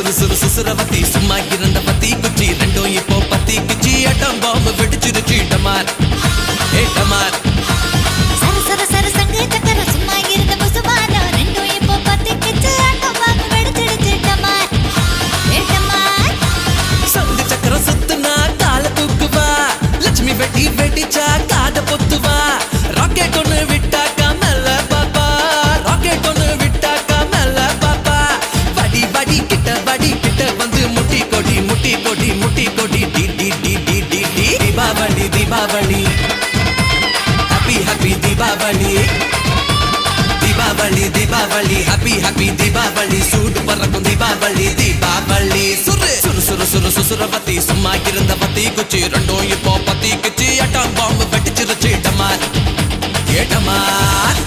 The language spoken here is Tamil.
சுறு சுறு சுசுரவத்தி சும்மா இருந்த பத்தி குச்சி ரெண்டும் இப்போ பத்தி குச்சி அட்டம் பாம்பு வெடிச்சிருச்சு டமார் ஏ டமார் சர சர சர சங்கு சக்கர சும்மா இருந்த புசுமாரா ரெண்டும் இப்போ பத்தி குச்சி அட்டம் பாம்பு வெடிச்சிருச்சு டமார் ஏ டமார் சங்கு சக்கரம் சுத்துனா கால தூக்குவா லட்சுமி வெட்டி வெடிச்சா காட பொத்துவா ராக்கெட் ஒண்ணு விட்டா கமல பாப்பா ராக்கெட் ஒண்ணு விட்டா கமல பாப்பா வடி வடி கிட்ட வந்து முட்டி கொடி முட்டி கொடி முட்டி கொடி டி டி டி டி டி டி Deepavali Deepavali happy happy Deepavali Deepavali Deepavali happy happy Deepavali சூடு பறக்கும் தீபாவளி தீபாவளி சுரு சுரு சுரு சுரு சுசுரவத்தி சும்மா இருந்த பத்தி குச்சி ரெண்டும் இப்போ பத்தி குச்சி அட்டம் பாம்பு வெடிச்சிருச்சு டமார் ஏ டமார்